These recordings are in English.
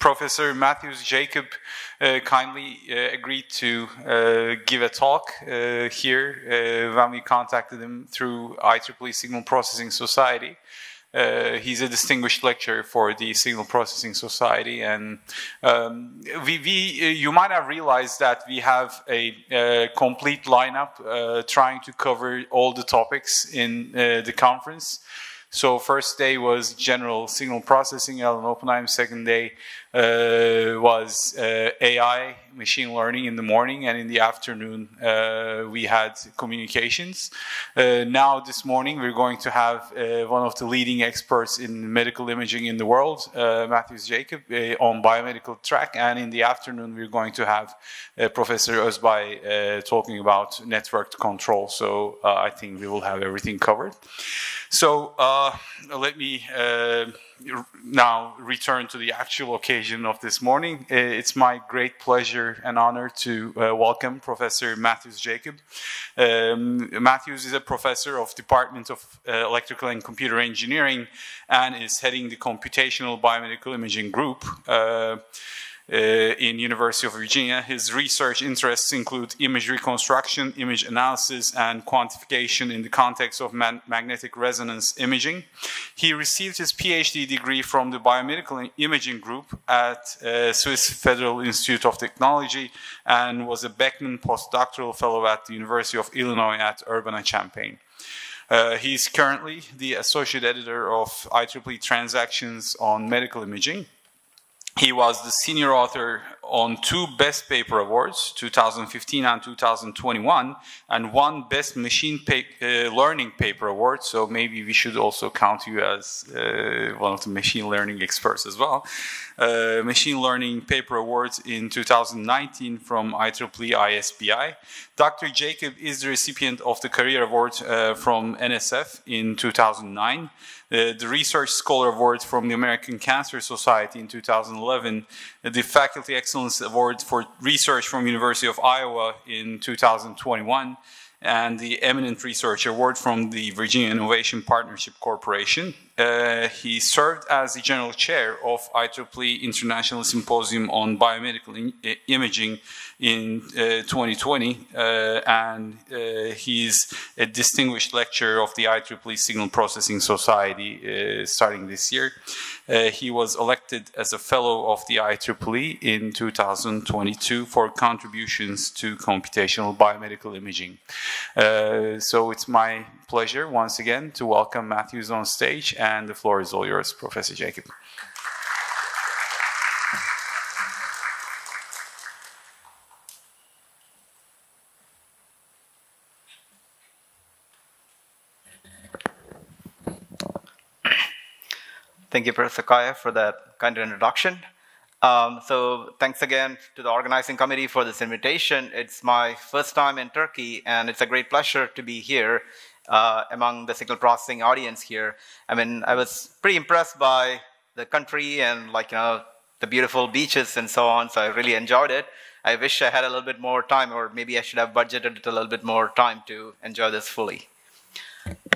Professor Mathews Jacob kindly agreed to give a talk here when we contacted him through IEEE Signal Processing Society. He's a distinguished lecturer for the Signal Processing Society, and you might have realized that we have a complete lineup trying to cover all the topics in the conference. So first day was general signal processing, Alan Oppenheim. Second day was AI, machine learning in the morning, and in the afternoon we had communications. Now this morning we're going to have one of the leading experts in medical imaging in the world, Mathews Jacob, on biomedical track, and in the afternoon we're going to have Professor Özbay talking about networked control. So I think we will have everything covered. So let me now return to the actual occasion of this morning. It's my great pleasure and honor to welcome Professor Mathews Jacob. Mathews is a professor of Department of Electrical and Computer Engineering and is heading the Computational Biomedical Imaging Group in University of Virginia. His research interests include image reconstruction, image analysis, and quantification in the context of magnetic resonance imaging. He received his PhD degree from the Biomedical Imaging Group at Swiss Federal Institute of Technology and was a Beckman postdoctoral fellow at the University of Illinois at Urbana-Champaign. He's currently the associate editor of IEEE Transactions on Medical Imaging. He was the senior author on 2 Best Paper Awards, 2015 and 2021, and 1 Best Machine Learning Paper Award. So maybe we should also count you as one of the machine learning experts as well. Machine Learning Paper Awards in 2019 from IEEE ISBI. Dr. Jacob is the recipient of the Career Award from NSF in 2009. The Research Scholar Award from the American Cancer Society in 2011, the Faculty Excellence Award for Research from University of Iowa in 2021, and the Eminent Research Award from the Virginia Innovation Partnership Corporation. He served as the General Chair of IEEE International Symposium on Biomedical Imaging in 2020, and he's a distinguished lecturer of the IEEE Signal Processing Society starting this year. He was elected as a Fellow of the IEEE in 2022 for contributions to computational biomedical imaging. So it's my pleasure once again to welcome Mathews on stage, and the floor is all yours, Professor Jacob. Thank you, Professor Kaya, for that kind introduction. So thanks again to the organizing committee for this invitation. It's my first time in Turkey, and it's a great pleasure to be here among the signal processing audience here. I mean, I was pretty impressed by the country and, like, you know, the beautiful beaches and so on, so I really enjoyed it. I wish I had a little bit more time, or maybe I should have budgeted a little bit more time to enjoy this fully.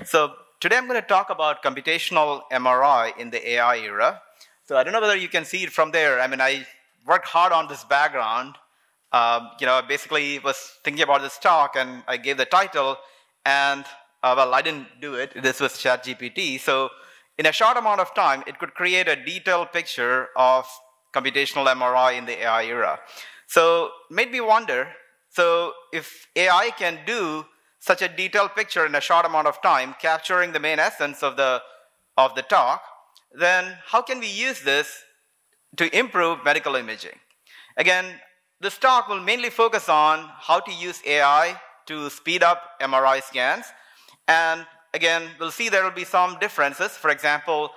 So today I'm going to talk about computational MRI in the AI era. So I don't know whether you can see it from there. I mean, I worked hard on this background. You know, I basically was thinking about this talk, and I gave the title, and well, I didn't do it. This was ChatGPT. So in a short amount of time, it could create a detailed picture of computational MRI in the AI era. So it made me wonder, so if AI can do such a detailed picture in a short amount of time, capturing the main essence of the talk, then how can we use this to improve medical imaging? Again, this talk will mainly focus on how to use AI to speed up MRI scans. And again, we'll see there will be some differences. For example,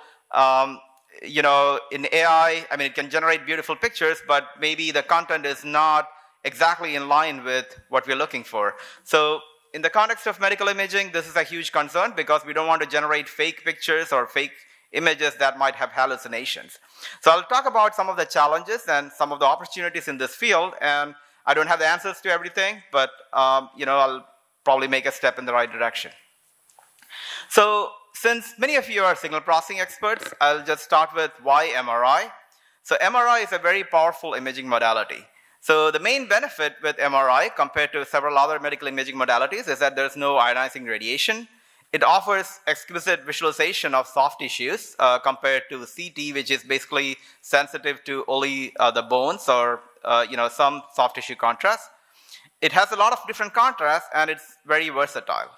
you know, in AI, I mean, it can generate beautiful pictures, but maybe the content is not exactly in line with what we're looking for. So in the context of medical imaging, this is a huge concern because we don't want to generate fake pictures or fake images that might have hallucinations. So I'll talk about some of the challenges and some of the opportunities in this field, and I don't have the answers to everything, but you know, I'll probably make a step in the right direction. So since many of you are signal processing experts, I'll just start with why MRI. So MRI is a very powerful imaging modality. So the main benefit with MRI compared to several other medical imaging modalities is that there's no ionizing radiation. It offers exquisite visualization of soft tissues compared to CT, which is basically sensitive to only the bones or some soft tissue contrast. It has a lot of different contrasts and it's very versatile.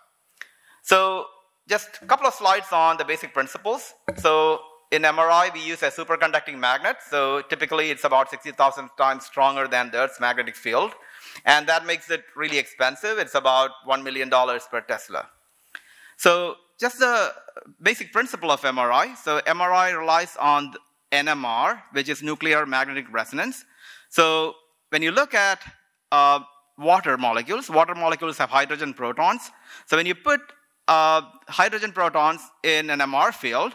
So just a couple of slides on the basic principles. So in MRI, we use a superconducting magnet. So typically, it's about 60,000 times stronger than the Earth's magnetic field. And that makes it really expensive. It's about $1 million per Tesla. So just the basic principle of MRI. So MRI relies on NMR, which is nuclear magnetic resonance. So when you look at water molecules have hydrogen protons. So when you put hydrogen protons in an MR field,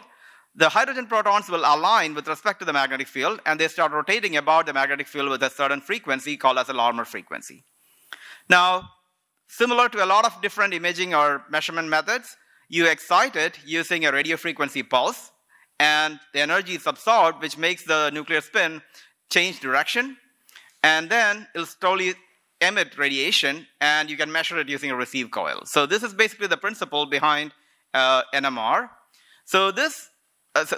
the hydrogen protons will align with respect to the magnetic field, and they start rotating about the magnetic field with a certain frequency called as a Larmor frequency. Now, similar to a lot of different imaging or measurement methods, you excite it using a radio frequency pulse, and the energy is absorbed, which makes the nuclear spin change direction, and then it'll slowly emit radiation, and you can measure it using a receive coil. So this is basically the principle behind NMR. So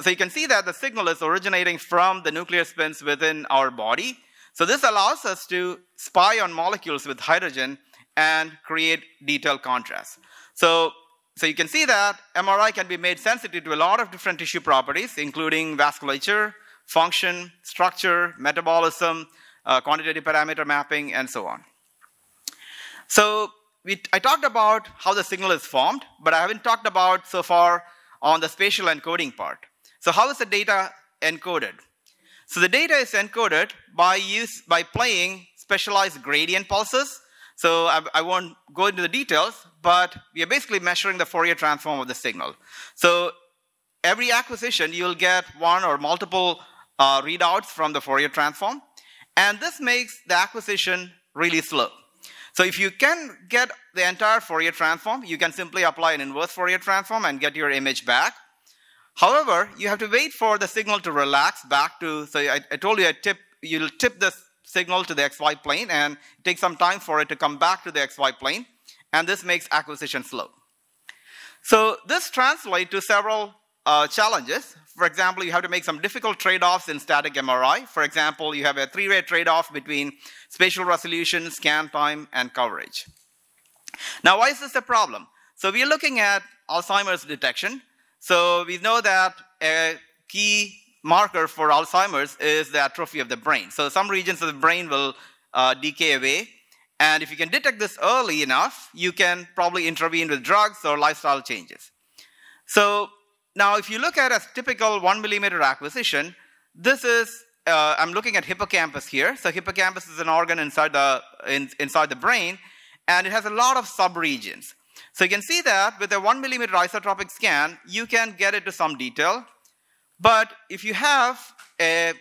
you can see that the signal is originating from the nuclear spins within our body. So this allows us to spy on molecules with hydrogen and create detailed contrast. So you can see that MRI can be made sensitive to a lot of different tissue properties, including vasculature, function, structure, metabolism, quantitative parameter mapping, and so on. So I talked about how the signal is formed, but I haven't talked about so far on the spatial encoding part. So how is the data encoded? So the data is encoded by playing specialized gradient pulses. So I won't go into the details, but we are basically measuring the Fourier transform of the signal. So every acquisition, you'll get one or multiple readouts from the Fourier transform, and this makes the acquisition really slow. So if you can get the entire Fourier transform, you can simply apply an inverse Fourier transform and get your image back. However, you have to wait for the signal to relax back to, so I told you you'll tip the signal to the XY plane, and it takes some time for it to come back to the XY plane, and this makes acquisition slow. So this translates to several challenges. For example, you have to make some difficult trade-offs in static MRI. For example, you have a three-way trade-off between spatial resolution, scan time, and coverage. Now, why is this a problem? So we are looking at Alzheimer's detection. So we know that a key marker for Alzheimer's is the atrophy of the brain. So some regions of the brain will decay away. And if you can detect this early enough, you can probably intervene with drugs or lifestyle changes. So now if you look at a typical 1 millimeter acquisition, this is, I'm looking at hippocampus here. So hippocampus is an organ inside the brain, and it has a lot of subregions. So you can see that with a 1 millimeter isotropic scan, you can get into some detail. But if you have a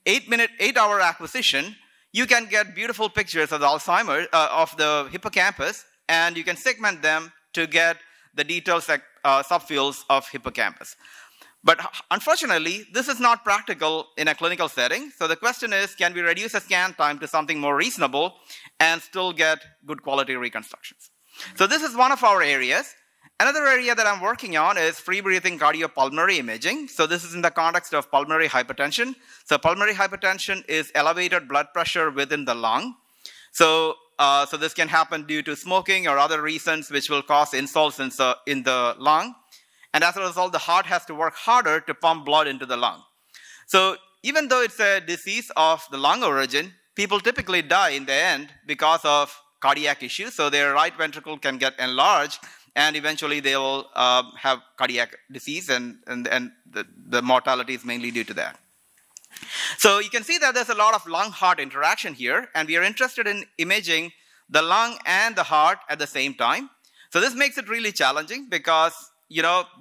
8-hour acquisition, you can get beautiful pictures of the Alzheimer's, of the hippocampus, and you can segment them to get the detailed subfields of hippocampus. But unfortunately, this is not practical in a clinical setting. So the question is, can we reduce the scan time to something more reasonable and still get good quality reconstructions? So this is one of our areas. Another area that I'm working on is free breathing cardiopulmonary imaging. So this is in the context of pulmonary hypertension. So pulmonary hypertension is elevated blood pressure within the lung. So this can happen due to smoking or other reasons which will cause insults in the lung. And as a result, the heart has to work harder to pump blood into the lung. So even though it's a disease of the lung origin, people typically die in the end because of cardiac issues. So their right ventricle can get enlarged, and eventually they will have cardiac disease, and the mortality is mainly due to that. So you can see that there's a lot of lung-heart interaction here, and we are interested in imaging the lung and the heart at the same time. So this makes it really challenging because,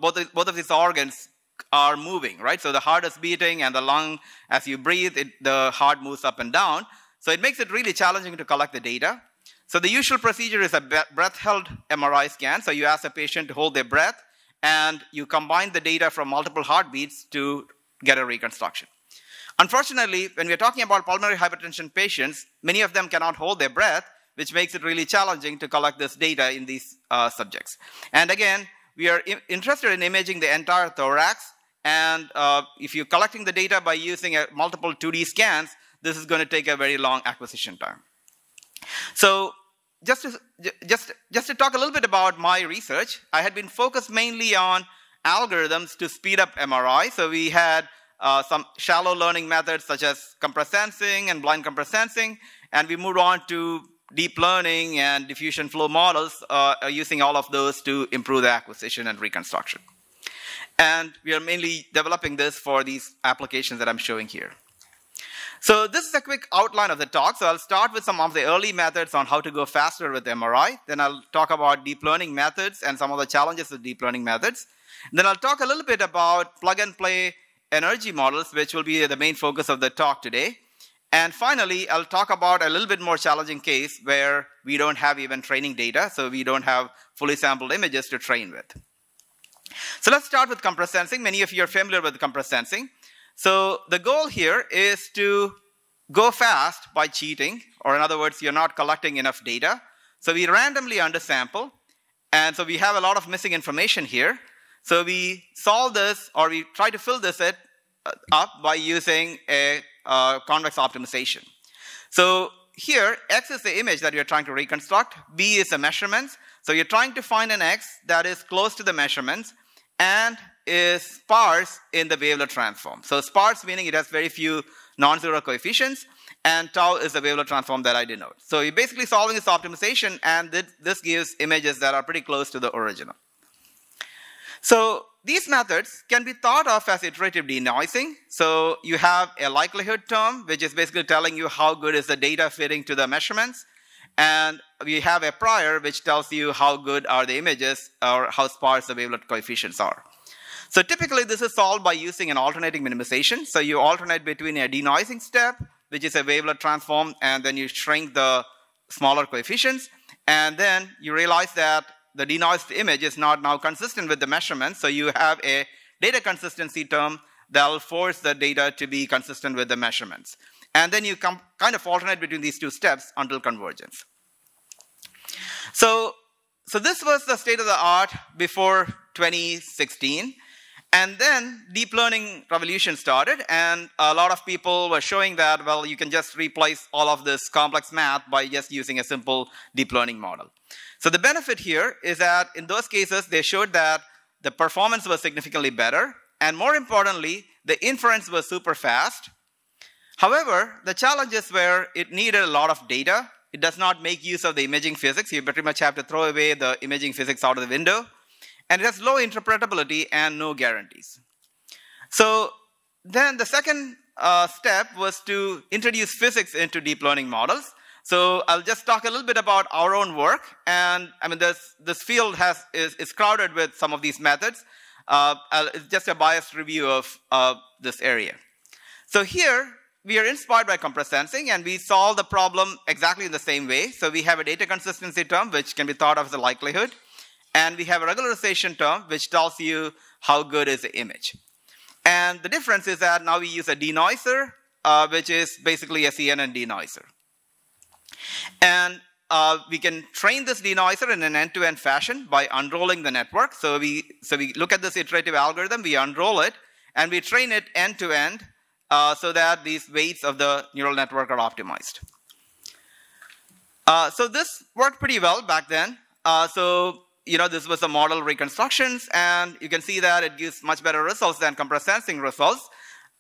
both of these organs are moving, right? So the heart is beating, and the lung, as you breathe, the heart moves up and down. So it makes it really challenging to collect the data. So the usual procedure is a breath-held MRI scan. So you ask the patient to hold their breath, and you combine the data from multiple heartbeats to get a reconstruction. Unfortunately, when we're talking about pulmonary hypertension patients, many of them cannot hold their breath, which makes it really challenging to collect this data in these subjects. And again, we are interested in imaging the entire thorax, and if you're collecting the data by using multiple 2D scans, this is going to take a very long acquisition time. So just to talk a little bit about my research, I had been focused mainly on algorithms to speed up MRI. So we had some shallow learning methods such as compressed sensing and blind compressed sensing, and we moved on to deep learning and diffusion flow models, using all of those to improve the acquisition and reconstruction. And we are mainly developing this for these applications that I'm showing here. So this is a quick outline of the talk. So I'll start with some of the early methods on how to go faster with MRI. Then I'll talk about deep learning methods and some of the challenges with deep learning methods. Then I'll talk a little bit about plug-and-play energy models, which will be the main focus of the talk today. And finally, I'll talk about a little bit more challenging case where we don't have even training data, so we don't have fully sampled images to train with. So let's start with compressed sensing. Many of you are familiar with compressed sensing. So the goal here is to go fast by cheating, or in other words, you're not collecting enough data. So we randomly undersample, and so we have a lot of missing information here. So we solve this, or we try to fill this up by using a convex optimization. So here, X is the image that you're trying to reconstruct, B is the measurements. So you're trying to find an X that is close to the measurements and is sparse in the wavelet transform. So sparse meaning it has very few non-zero coefficients, and tau is the wavelet transform that I denote. So you're basically solving this optimization, and this gives images that are pretty close to the original. So these methods can be thought of as iterative denoising. So you have a likelihood term, which is basically telling you how good is the data fitting to the measurements. And we have a prior, which tells you how good are the images or how sparse the wavelet coefficients are. So typically, this is solved by using an alternating minimization. So you alternate between a denoising step, which is a wavelet transform, and then you shrink the smaller coefficients. And then you realize that the denoised image is not now consistent with the measurements. So you have a data consistency term that will force the data to be consistent with the measurements. And then you kind of alternate between these two steps until convergence. So this was the state of the art before 2016. And then deep learning revolution started, and a lot of people were showing that, well, you can just replace all of this complex math by just using a simple deep learning model. So the benefit here is that in those cases, they showed that the performance was significantly better, and more importantly, the inference was super fast. However, the challenges were it needed a lot of data. It does not make use of the imaging physics. You pretty much have to throw away the imaging physics out of the window. And it has low interpretability and no guarantees. So then the second step was to introduce physics into deep learning models. So I'll just talk a little bit about our own work. And I mean, this field is crowded with some of these methods. It's just a biased review of this area. So here, we are inspired by compressed sensing, and we solve the problem exactly in the same way. So we have a data consistency term, which can be thought of as a likelihood. And we have a regularization term, which tells you how good is the image. And the difference is that now we use a denoiser, which is basically a CNN denoiser. And we can train this denoiser in an end-to-end fashion by unrolling the network. So we look at this iterative algorithm, we unroll it, and we train it end-to-end so that these weights of the neural network are optimized. So this worked pretty well back then. This was the model reconstructions, and you can see that it gives much better results than compressed sensing results.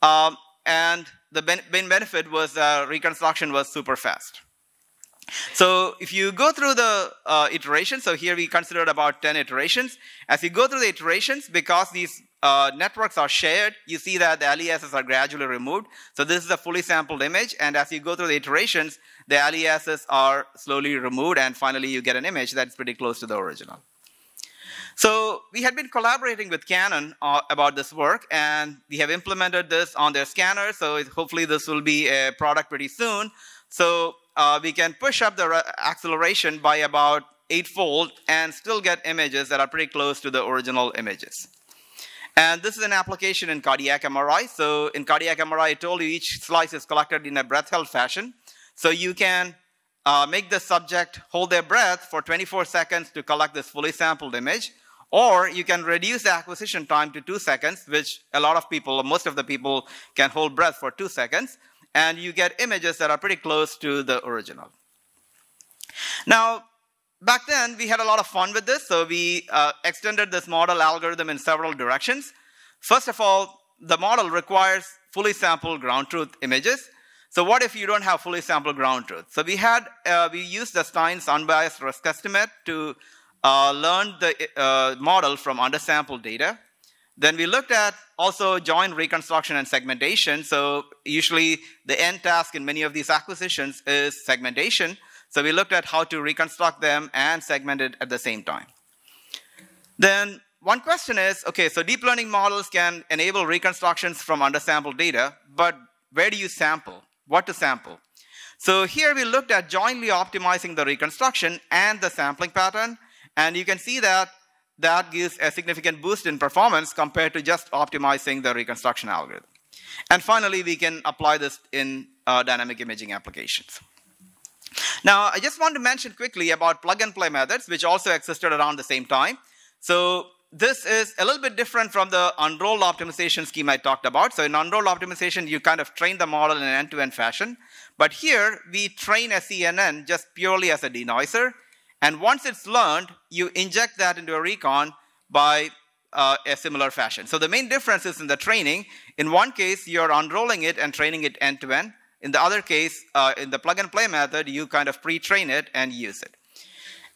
And the main benefit was reconstruction was super fast. So if you go through the iterations, so here we considered about 10 iterations. As you go through the iterations, because these networks are shared, you see that the aliases are gradually removed. So this is a fully sampled image, and as you go through the iterations, the aliases are slowly removed, and finally you get an image that's pretty close to the original. So we had been collaborating with Canon about this work, and we have implemented this on their scanner, so hopefully this will be a product pretty soon. So we can push up the acceleration by about 8-fold and still get images that are pretty close to the original images. And this is an application in cardiac MRI. So in cardiac MRI, I told you each slice is collected in a breath-held fashion. So you can make the subject hold their breath for 24 seconds to collect this fully sampled image. Or you can reduce the acquisition time to 2 seconds, which a lot of people, or most of the people, can hold breath for 2 seconds. And you get images that are pretty close to the original. Now, back then, we had a lot of fun with this. So we extended this model algorithm in several directions. First of all, the model requires fully sampled ground truth images. So what if you don't have fully sampled ground truth? So we used the Stein's unbiased risk estimate to learn the model from undersampled data. Then we looked at also joint reconstruction and segmentation. So usually the end task in many of these acquisitions is segmentation. So we looked at how to reconstruct them and segment it at the same time. Then one question is, okay, so deep learning models can enable reconstructions from undersampled data, but where do you sample? What to sample? So here we looked at jointly optimizing the reconstruction and the sampling pattern. And you can see that that gives a significant boost in performance compared to just optimizing the reconstruction algorithm. And finally, we can apply this in dynamic imaging applications. Now, I just want to mention quickly about plug-and-play methods, which also existed around the same time. So this is a little bit different from the unrolled optimization scheme I talked about. So in unrolled optimization, you kind of train the model in an end-to-end fashion. But here, we train a CNN just purely as a denoiser. And once it's learned, you inject that into a recon by a similar fashion. So the main difference is in the training. In one case, you're unrolling it and training it end-to-end. In the other case, in the plug-and-play method, you kind of pre-train it and use it.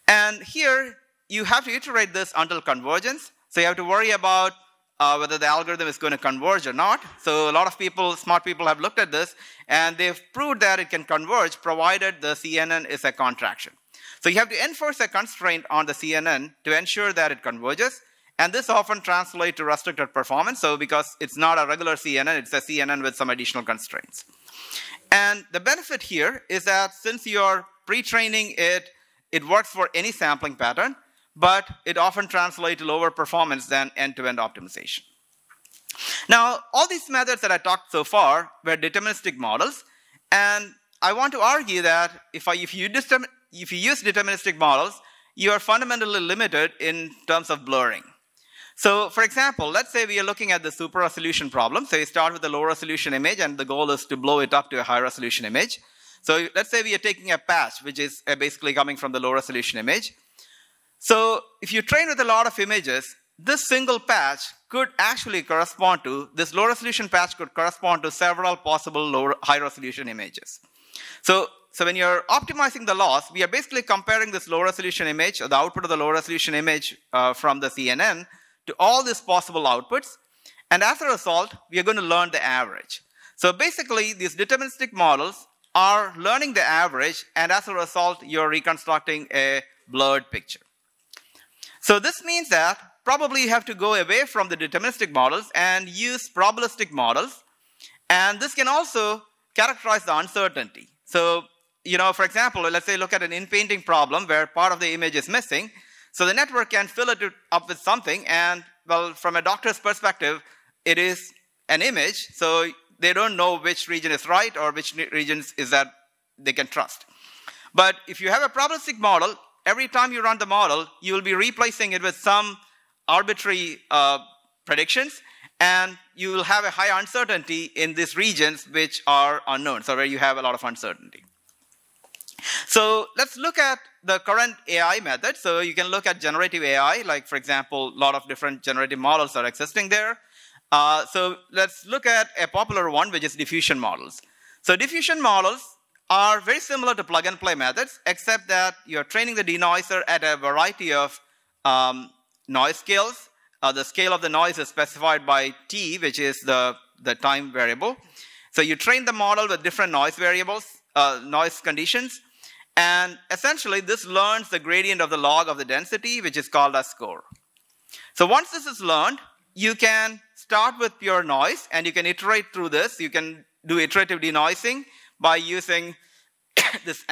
And here, you have to iterate this until convergence. So you have to worry about whether the algorithm is going to converge or not. So a lot of people, smart people, have looked at this, and they've proved that it can converge provided the CNN is a contraction. So you have to enforce a constraint on the CNN to ensure that it converges. And this often translates to restricted performance. So because it's not a regular CNN, it's a CNN with some additional constraints. And the benefit here is that since you're pre-training it, it works for any sampling pattern, but it often translates to lower performance than end-to-end optimization. Now, all these methods that I talked so far were deterministic models. And I want to argue that if you use deterministic models, you are fundamentally limited in terms of blurring. So, for example, let's say we are looking at the super resolution problem. So you start with a low resolution image, and the goal is to blow it up to a high resolution image. So let's say we are taking a patch, which is basically coming from the low resolution image. So if you train with a lot of images, this single patch could actually correspond to, this low resolution patch could correspond to several possible high resolution images. So when you're optimizing the loss, we are basically comparing this low resolution image, or the output of the low resolution image from the CNN, to all these possible outputs. And as a result, we are going to learn the average. So basically, these deterministic models are learning the average, and as a result, you're reconstructing a blurred picture. So this means that probably you have to go away from the deterministic models and use probabilistic models. And this can also characterize the uncertainty. So, for example, let's say look at an in-painting problem where part of the image is missing. So the network can fill it up with something, and well, from a doctor's perspective, it is an image, so they don't know which region is right or which regions is that they can trust. But if you have a probabilistic model, every time you run the model, you will be replacing it with some arbitrary predictions, and you will have a high uncertainty in these regions which are unknown, so where you have a lot of uncertainty. So let's look at the current AI method. So you can look at generative AI, like, for example, a lot of different generative models are existing there. So let's look at a popular one, which is diffusion models. So diffusion models are very similar to plug-and-play methods, except that you're training the denoiser at a variety of noise scales. The scale of the noise is specified by t, which is the time variable. So you train the model with different noise variables, noise conditions. And essentially, this learns the gradient of the log of the density, which is called as score. So once this is learned, you can start with pure noise, and you can iterate through this. You can do iterative denoising by using this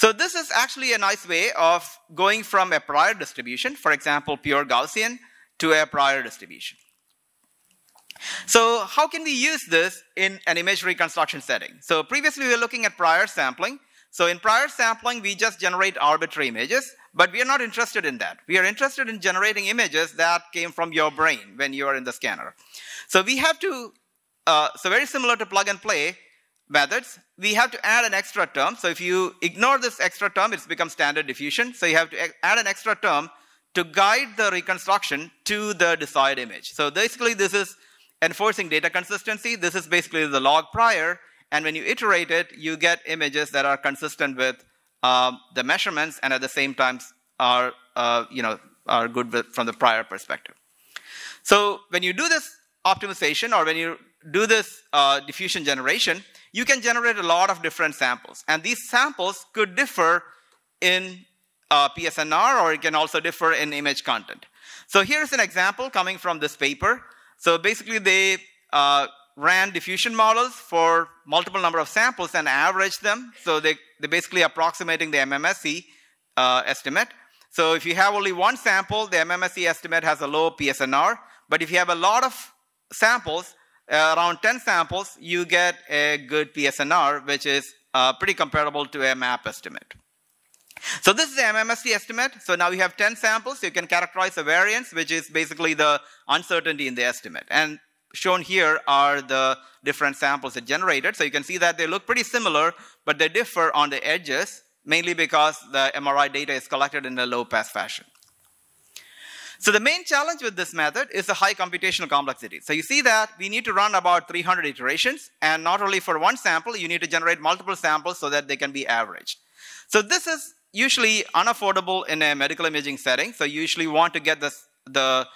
So this is actually a nice way of going from a prior distribution, for example, pure Gaussian, to a prior distribution. So how can we use this in an image reconstruction setting? So previously we were looking at prior sampling. So in prior sampling, we just generate arbitrary images, but we are not interested in that. We are interested in generating images that came from your brain when you are in the scanner. So we have to, so very similar to plug and play methods, we have to add an extra term. So if you ignore this extra term, it's become standard diffusion. So you have to add an extra term to guide the reconstruction to the desired image. So basically this is enforcing data consistency. This is basically the log prior, and when you iterate it, you get images that are consistent with the measurements and at the same time are good from the prior perspective. So when you do this optimization or when you do this diffusion generation, you can generate a lot of different samples, and these samples could differ in PSNR, or it can also differ in image content. So here's an example coming from this paper. So basically they ran diffusion models for multiple number of samples and averaged them. So they're basically approximating the MMSE estimate. So if you have only one sample, the MMSE estimate has a low PSNR. But if you have a lot of samples, around 10 samples, you get a good PSNR, which is pretty comparable to a map estimate. So this is the MMSE estimate. So now you have 10 samples. You can characterize the variance, which is basically the uncertainty in the estimate. And shown here are the different samples it generated. So you can see that they look pretty similar, but they differ on the edges, mainly because the MRI data is collected in a low-pass fashion. So the main challenge with this method is the high computational complexity. So you see that we need to run about 300 iterations, and not only for one sample, you need to generate multiple samples so that they can be averaged. So this is usually unaffordable in a medical imaging setting. So you usually want to get the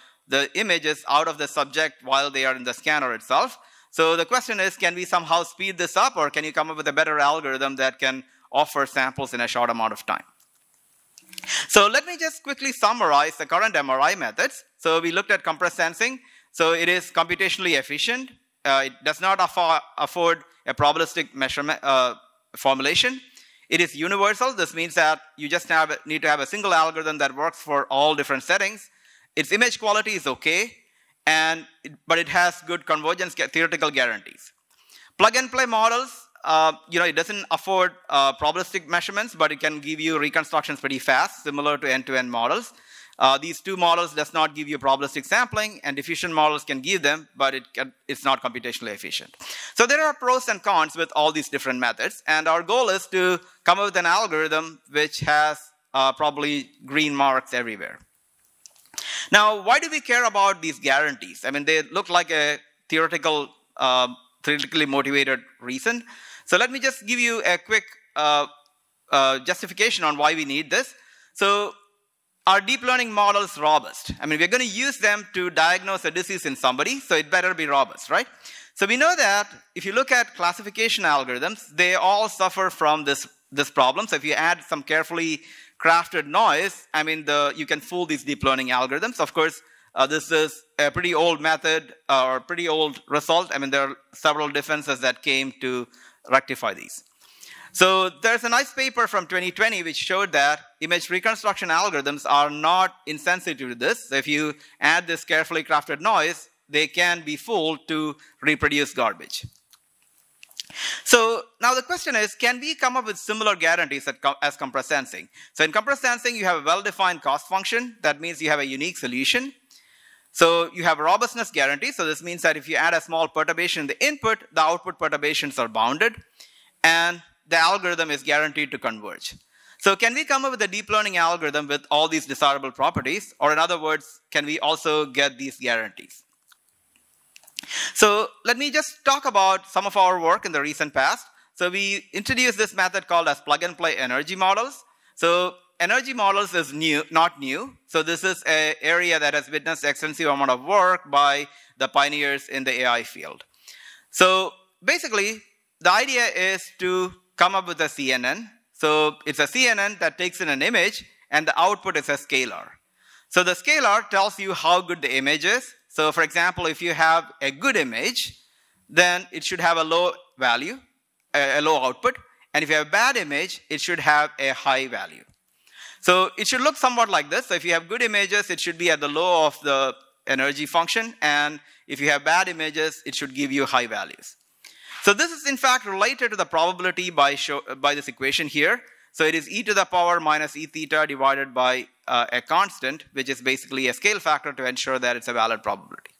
images out of the subject while they are in the scanner itself. So the question is, can we somehow speed this up, or can you come up with a better algorithm that can offer samples in a short amount of time? So let me just quickly summarize the current MRI methods. So we looked at compressed sensing. So it is computationally efficient. It does not afford a probabilistic measurement formulation. It is universal. This means that you just need to have a single algorithm that works for all different settings. Its image quality is okay, but it has good convergence theoretical guarantees. Plug and play models, it doesn't afford probabilistic measurements, but it can give you reconstructions pretty fast, similar to end-to-end models. These two models does not give you probabilistic sampling, and diffusion models can give them, but it's not computationally efficient. So there are pros and cons with all these different methods, and our goal is to come up with an algorithm which has probably green marks everywhere. Now, why do we care about these guarantees? I mean, they look like a theoretically motivated reason. So let me just give you a quick justification on why we need this. So are deep learning models robust? I mean, we're going to use them to diagnose a disease in somebody, so it better be robust, right? So we know that if you look at classification algorithms, they all suffer from this problem. So if you add some carefully crafted noise, I mean, you can fool these deep learning algorithms. Of course, this is a pretty old method or pretty old result. I mean, there are several differences that came to rectify these. So there's a nice paper from 2020 which showed that image reconstruction algorithms are not insensitive to this. So if you add this carefully crafted noise, they can be fooled to reproduce garbage. So now the question is, can we come up with similar guarantees as compressed sensing? So in compressed sensing, you have a well-defined cost function. That means you have a unique solution. So you have a robustness guarantee. So this means that if you add a small perturbation in the input, the output perturbations are bounded, and the algorithm is guaranteed to converge. So can we come up with a deep learning algorithm with all these desirable properties? Or in other words, can we also get these guarantees? So let me just talk about some of our work in the recent past. So we introduced this method called as plug and play energy models. So energy models is not new. So this is an area that has witnessed extensive amount of work by the pioneers in the AI field. So basically, the idea is to come up with a CNN. So it's a CNN that takes in an image, and the output is a scalar. So the scalar tells you how good the image is. So for example, if you have a good image, then it should have a low value, a low output. and if you have a bad image, it should have a high value. So it should look somewhat like this. So if you have good images, it should be at the low of the energy function, and if you have bad images, it should give you high values. So this is in fact related to the probability by this equation here. So it is e to the power minus e theta divided by a constant, which is basically a scale factor to ensure that it's a valid probability.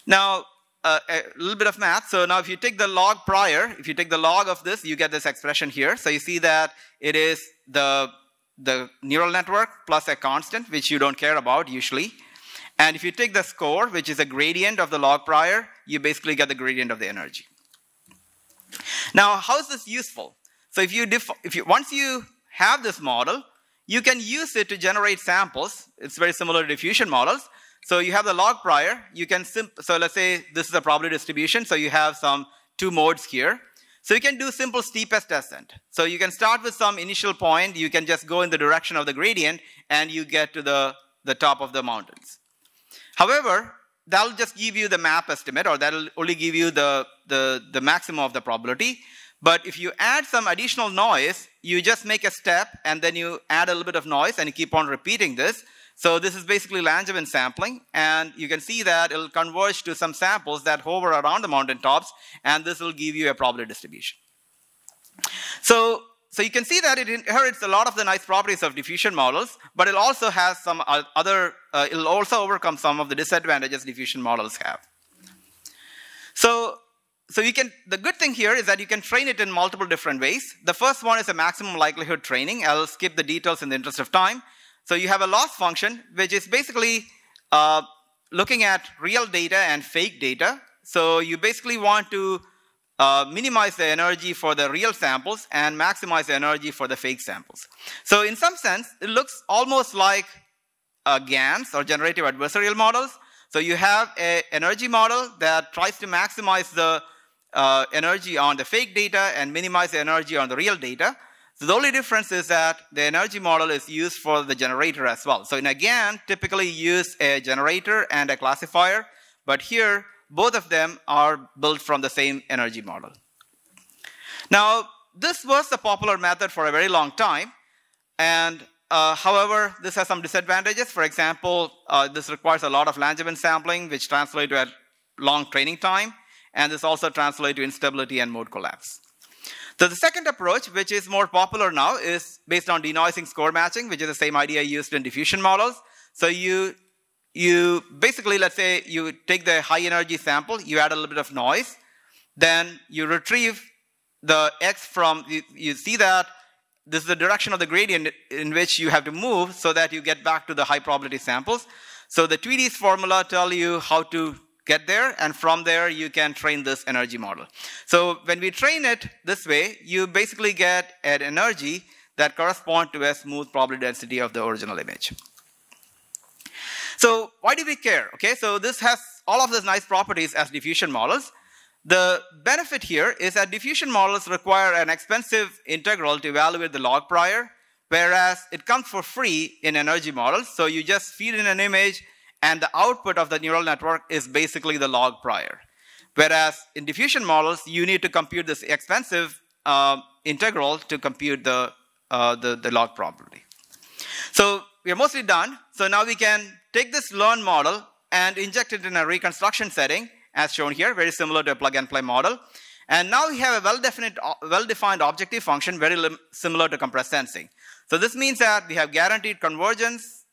Now, a little bit of math. So now if you take the log prior, if you take the log of this, you get this expression here. So you see that it is the neural network plus a constant, which you don't care about usually. And if you take the score, which is a gradient of the log prior, you basically get the gradient of the energy. Now, how is this useful? So once you have this model, you can use it to generate samples. It's very similar to diffusion models. So you have the log prior. You can so let's say this is a probability distribution. So you have some two modes here. So you can do simple steepest descent. So you can start with some initial point. You can just go in the direction of the gradient, and you get to the top of the mountains. However, that'll just give you the map estimate, or that'll only give you the maximum of the probability. But if you add some additional noise, you just make a step, and then you add a little bit of noise, and you keep on repeating this. So this is basically Langevin sampling, and you can see that it'll converge to some samples that hover around the mountaintops, and this will give you a probability distribution. So you can see that it inherits a lot of the nice properties of diffusion models, but it also has some other, it'll also overcome some of the disadvantages diffusion models have. So the good thing here is that you can train it in multiple different ways. The first one is a maximum likelihood training. I'll skip the details in the interest of time. So you have a loss function, which is basically looking at real data and fake data. So you basically want to minimize the energy for the real samples and maximize the energy for the fake samples. So in some sense, it looks almost like GANs, or generative adversarial models. So you have an energy model that tries to maximize the energy on the fake data and minimize the energy on the real data. So the only difference is that the energy model is used for the generator as well. So in a GAN, typically you use a generator and a classifier, but here both of them are built from the same energy model. Now, this was the popular method for a very long time, and however, this has some disadvantages. For example, this requires a lot of Langevin sampling, which translates to a long training time, and this also translates to instability and mode collapse. So the second approach, which is more popular now, is based on denoising score matching, which is the same idea used in diffusion models. So you basically, let's say you take the high energy sample, you add a little bit of noise, then you retrieve the x from, you see that this is the direction of the gradient in which you have to move so that you get back to the high probability samples. So the Tweedy's formula tell you how to get there, and from there you can train this energy model. So when we train it this way, you basically get an energy that corresponds to a smooth probability density of the original image. So why do we care? Okay, so this has all of these nice properties as diffusion models. The benefit here is that diffusion models require an expensive integral to evaluate the log prior, whereas it comes for free in energy models. So you just feed in an image, and the output of the neural network is basically the log prior. Whereas in diffusion models, you need to compute this expensive integral to compute the log probability. So we are mostly done. So now we can take this learned model and inject it in a reconstruction setting, as shown here, very similar to a plug-and-play model. And now we have a well-defined objective function, very similar to compressed sensing. So this means that we have guaranteed convergence.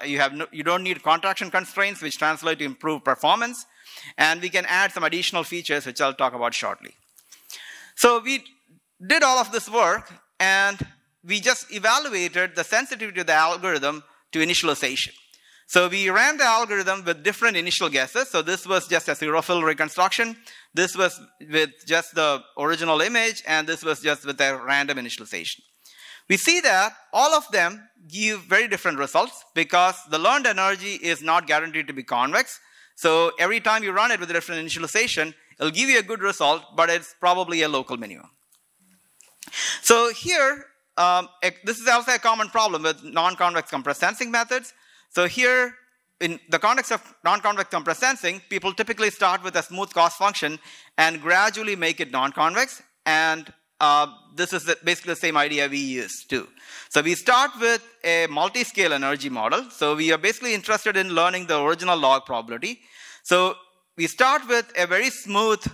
You don't need contraction constraints, which translate to improved performance. And we can add some additional features, which I'll talk about shortly. So we did all of this work, and we just evaluated the sensitivity of the algorithm to initialization. So we ran the algorithm with different initial guesses. So this was just a zero-fill reconstruction. This was with just the original image, and this was just with a random initialization. We see that all of them give very different results because the learned energy is not guaranteed to be convex. So every time you run it with a different initialization, it'll give you a good result, but it's probably a local minimum. So here, this is also a common problem with non-convex compressed sensing methods. So here, in the context of non-convex compressed sensing, people typically start with a smooth cost function and gradually make it non-convex. And this is basically the same idea we use too. So we start with a multi-scale energy model. So we are basically interested in learning the original log probability. So we start with a very smooth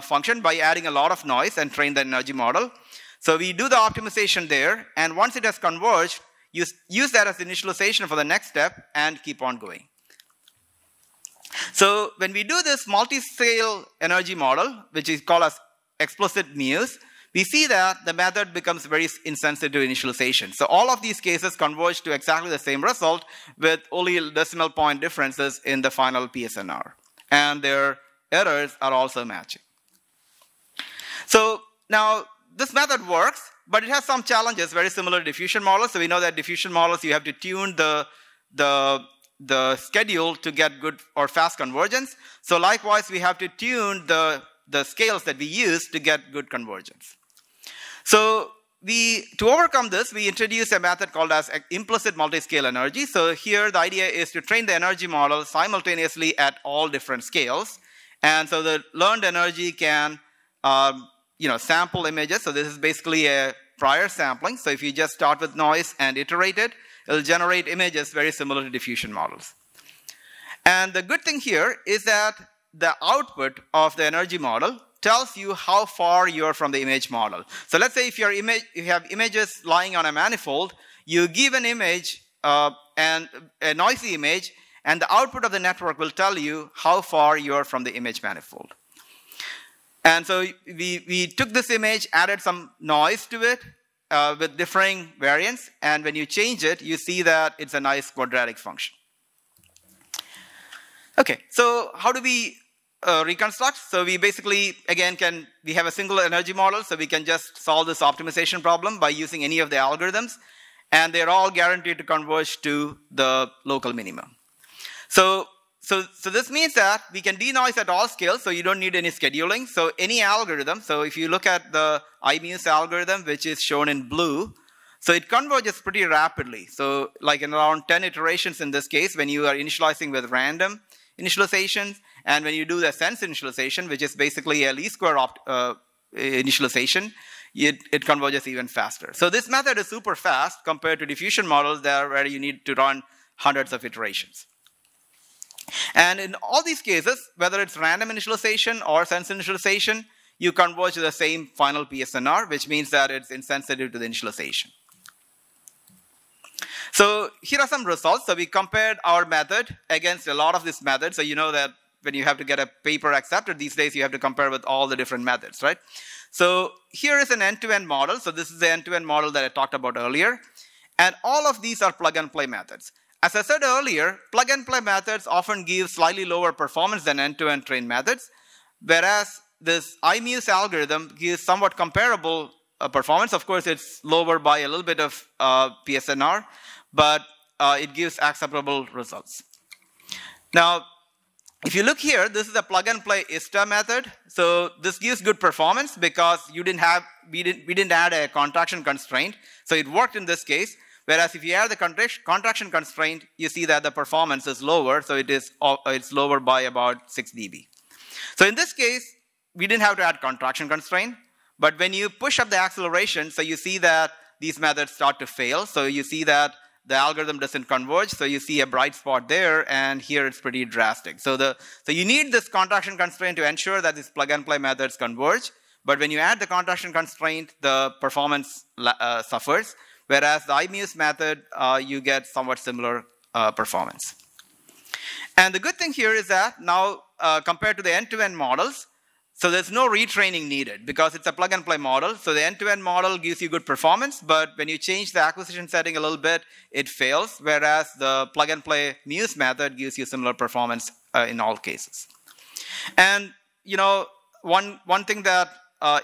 function by adding a lot of noise and train the energy model. So we do the optimization there, and once it has converged, use that as initialization for the next step and keep on going. So when we do this multi-scale energy model, which is called as explicit Mathews, we see that the method becomes very insensitive to initialization. So all of these cases converge to exactly the same result with only decimal point differences in the final PSNR. And their errors are also matching. So now this method works, but it has some challenges very similar to diffusion models. So we know that diffusion models, you have to tune the schedule to get good or fast convergence. So likewise, we have to tune the scales that we use to get good convergence. So to overcome this, we introduced a method called as implicit multi-scale energy. So here the idea is to train the energy model simultaneously at all different scales. And so the learned energy can sample images. So this is basically a prior sampling. So if you just start with noise and iterate it, it'll generate images very similar to diffusion models. And the good thing here is that the output of the energy model tells you how far you're from the image model. So let's say if you have images lying on a manifold, you give an image and a noisy image, and the output of the network will tell you how far you're from the image manifold. And so we took this image, added some noise to it with differing variants, and when you change it, you see that it's a nice quadratic function. Okay, so how do we reconstruct? So we basically, again, we have a single energy model, so we can just solve this optimization problem by using any of the algorithms, and they're all guaranteed to converge to the local minimum. So this means that we can denoise at all scales, so you don't need any scheduling. So any algorithm, so if you look at the IMUS algorithm, which is shown in blue, so it converges pretty rapidly. So like in around 10 iterations in this case, when you are initializing with random initializations, and when you do the sense initialization, which is basically a least square initialization, it converges even faster. So this method is super fast compared to diffusion models where you need to run hundreds of iterations. And in all these cases, whether it's random initialization or sense initialization, you converge to the same final PSNR, which means that it's insensitive to the initialization. So here are some results. So we compared our method against a lot of these methods. So you know that when you have to get a paper accepted these days, you have to compare with all the different methods, right? So here is an end-to-end model. So this is the end-to-end model that I talked about earlier. And all of these are plug-and-play methods. As I said earlier, plug-and-play methods often give slightly lower performance than end-to-end trained methods, whereas this IMUS algorithm gives somewhat comparable performance. Of course, it's lower by a little bit of PSNR, but it gives acceptable results. Now, if you look here, this is a plug-and-play ISTA method. So this gives good performance because we didn't add a contraction constraint. So it worked in this case. Whereas if you add the contraction constraint, you see that the performance is lower. So it's lower by about 6 dB. So in this case, we didn't have to add contraction constraint. But when you push up the acceleration, so you see that these methods start to fail. So you see that the algorithm doesn't converge. So you see a bright spot there, and here it's pretty drastic. So you need this contraction constraint to ensure that these plug-and-play methods converge. But when you add the contraction constraint, the performance suffers. Whereas the IMUS method, you get somewhat similar performance. And the good thing here is that now, compared to the end-to-end models, so there's no retraining needed because it's a plug-and-play model. So the end-to-end model gives you good performance, but when you change the acquisition setting a little bit, it fails. Whereas the plug-and-play Mathews method gives you similar performance in all cases. And one thing that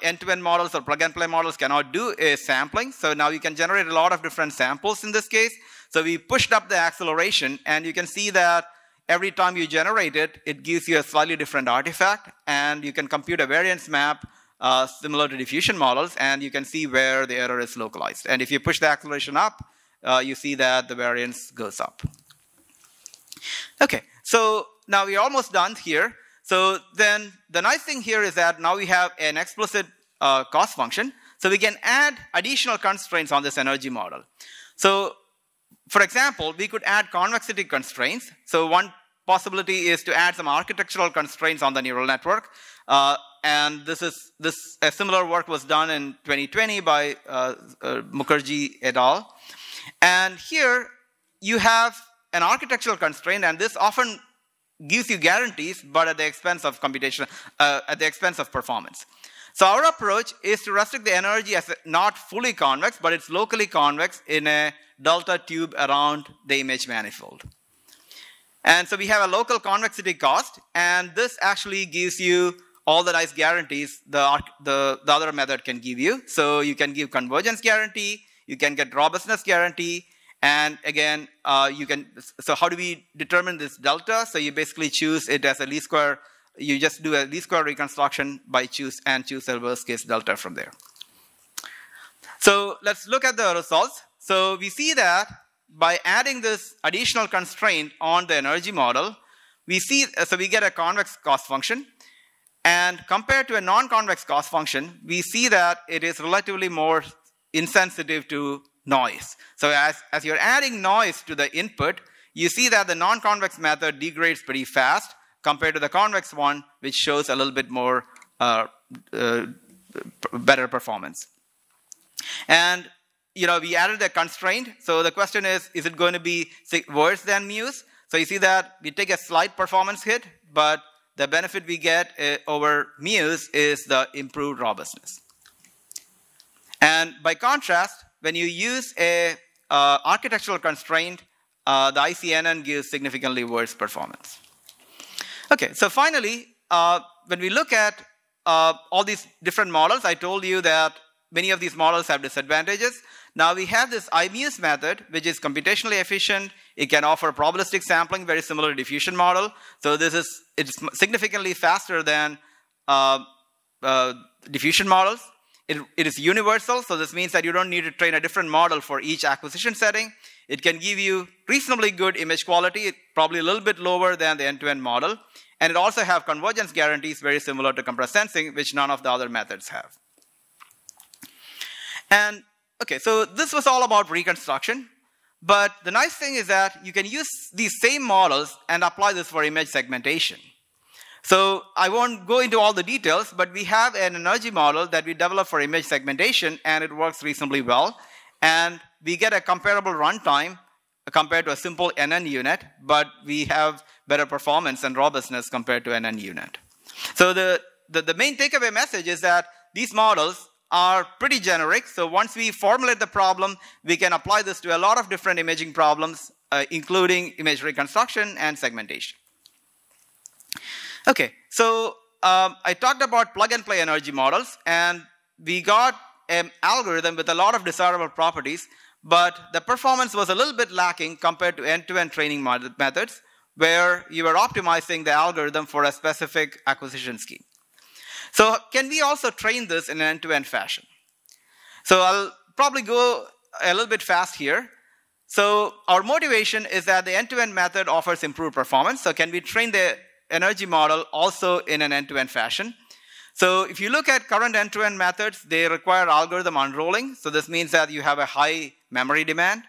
end-to-end models or plug-and-play models cannot do is sampling. So now you can generate a lot of different samples in this case. So we pushed up the acceleration, and you can see that every time you generate it, it gives you a slightly different artifact, and you can compute a variance map similar to diffusion models, and you can see where the error is localized. And if you push the acceleration up, you see that the variance goes up. Okay, so now we're almost done here. So then the nice thing here is that now we have an explicit cost function. So we can add additional constraints on this energy model. So, for example, we could add convexity constraints. So one possibility is to add some architectural constraints on the neural network. And a similar work was done in 2020 by Mukherjee et al. And here you have an architectural constraint, and this often gives you guarantees, but at the expense of computation, at the expense of performance. So our approach is to restrict the energy as not fully convex, but it's locally convex in a delta tube around the image manifold. And so we have a local convexity cost, and this actually gives you all the nice guarantees the other method can give you. So you can give convergence guarantee, you can get robustness guarantee, and again, so how do we determine this delta? So you basically choose it as a least square, you just do a least square reconstruction by choose a worst case delta from there. So let's look at the results. So we see that by adding this additional constraint on the energy model, we get a convex cost function. And compared to a non-convex cost function, we see that it is relatively more insensitive to noise. So as you're adding noise to the input, you see that the non-convex method degrades pretty fast compared to the convex one, which shows a little bit more better performance. And we added a constraint. So the question is it going to be worse than Muse? So you see that we take a slight performance hit, but the benefit we get over Muse is the improved robustness. And by contrast, when you use a architectural constraint, the ICNN gives significantly worse performance. Okay, so finally, when we look at all these different models, I told you that many of these models have disadvantages. Now we have this IMUSE method, which is computationally efficient. It can offer probabilistic sampling, very similar to diffusion model. So it's significantly faster than diffusion models. It is universal, so this means that you don't need to train a different model for each acquisition setting. It can give you reasonably good image quality, probably a little bit lower than the end-to-end model. And it also have convergence guarantees very similar to compressed sensing, which none of the other methods have. And okay, so this was all about reconstruction. But the nice thing is that you can use these same models and apply this for image segmentation. So I won't go into all the details, but we have an energy model that we developed for image segmentation, and it works reasonably well. And we get a comparable runtime compared to a simple NN unit, but we have better performance and robustness compared to NN unit. So the main takeaway message is that these models are pretty generic. So once we formulate the problem, we can apply this to a lot of different imaging problems, including image reconstruction and segmentation. Okay, so I talked about plug-and-play energy models, and we got an algorithm with a lot of desirable properties, but the performance was a little bit lacking compared to end-to-end training methods, where you were optimizing the algorithm for a specific acquisition scheme. So can we also train this in an end-to-end fashion? So I'll probably go a little bit fast here. So our motivation is that the end-to-end method offers improved performance. So can we train the energy model also in an end-to-end fashion? So if you look at current end-to-end methods, they require algorithm unrolling. So this means that you have a high memory demand.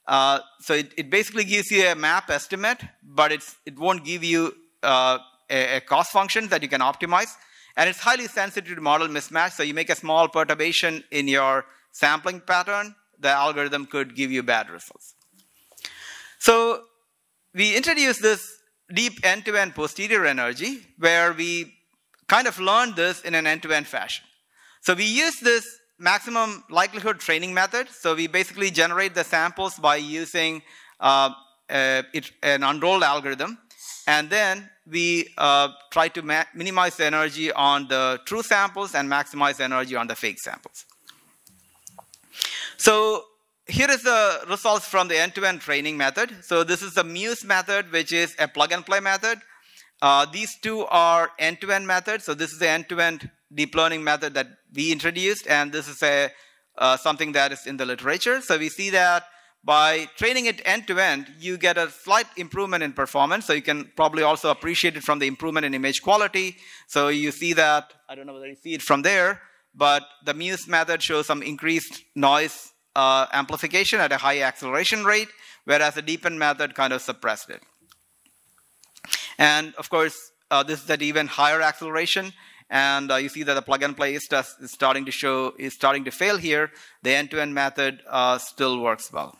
So it basically gives you a map estimate, but it won't give you a cost function that you can optimize. And it's highly sensitive to model mismatch. So you make a small perturbation in your sampling pattern, the algorithm could give you bad results. So we introduced this deep end-to-end posterior energy, where we kind of learned this in an end-to-end fashion. So we use this maximum likelihood training method. So we basically generate the samples by using an unrolled algorithm. And then we try to minimize the energy on the true samples and maximize the energy on the fake samples. So here is the results from the end-to-end training method. So this is the Muse method, which is a plug-and-play method. These two are end-to-end methods. So this is the end-to-end deep learning method that we introduced, and this is something that is in the literature. So we see that by training it end-to-end, you get a slight improvement in performance. So you can probably also appreciate it from the improvement in image quality. So you see that, I don't know whether you see it from there, but the Mathews method shows some increased noise amplification at a high acceleration rate, whereas the deepen method kind of suppressed it. And of course, this is at even higher acceleration, and you see that the plug and play is starting to fail here. The end-to-end method still works well.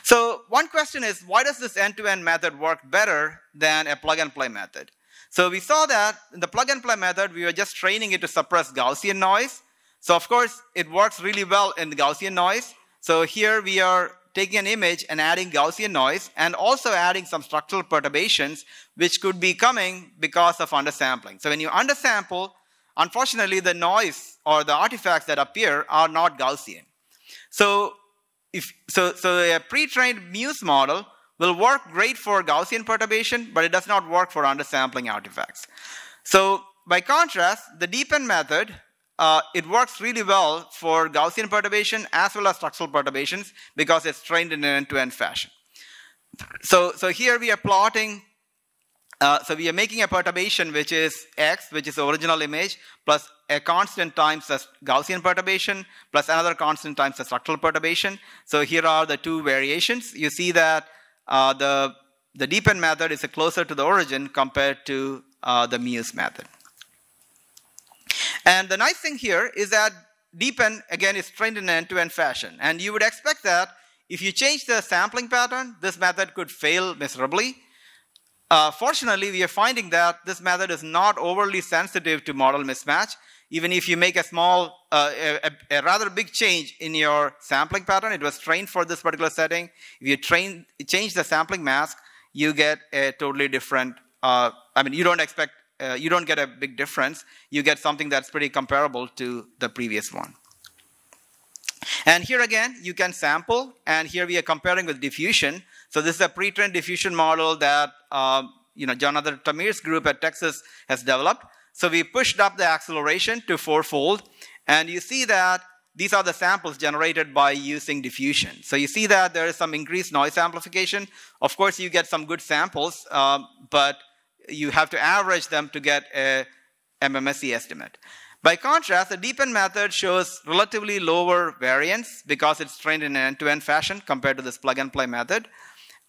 So one question is, why does this end-to-end method work better than a plug and play method? So we saw that in the plug and play method, we were just training it to suppress Gaussian noise. So of course, it works really well in the Gaussian noise. So here we are taking an image and adding Gaussian noise and also adding some structural perturbations which could be coming because of undersampling. So when you undersample, unfortunately the noise or the artifacts that appear are not Gaussian. So a pre-trained Mathews model will work great for Gaussian perturbation, but it does not work for undersampling artifacts. So by contrast, the deepen method, it works really well for Gaussian perturbation as well as structural perturbations because it's trained in an end-to-end fashion. So here we are plotting, so we are making a perturbation which is x, which is the original image, plus a constant times the Gaussian perturbation, plus another constant times the structural perturbation. So here are the two variations. You see that the deepen method is closer to the origin compared to the Mathews method. And the nice thing here is that deepen, again, is trained in an end-to-end fashion. And you would expect that if you change the sampling pattern, this method could fail miserably. Fortunately, we are finding that this method is not overly sensitive to model mismatch. Even if you make a small, a rather big change in your sampling pattern, it was trained for this particular setting. If you change the sampling mask, you get a totally different, you don't get a big difference. You get something that's pretty comparable to the previous one. And here again, you can sample, and here we are comparing with diffusion. So this is a pre-trained diffusion model that Jonathan Tamir's group at Texas has developed. So we pushed up the acceleration to 4-fold, and you see that these are the samples generated by using diffusion. So you see that there is some increased noise amplification. Of course, you get some good samples, but you have to average them to get a MMSE estimate. By contrast, the deepen method shows relatively lower variance because it's trained in an end-to-end fashion compared to this plug-and-play method.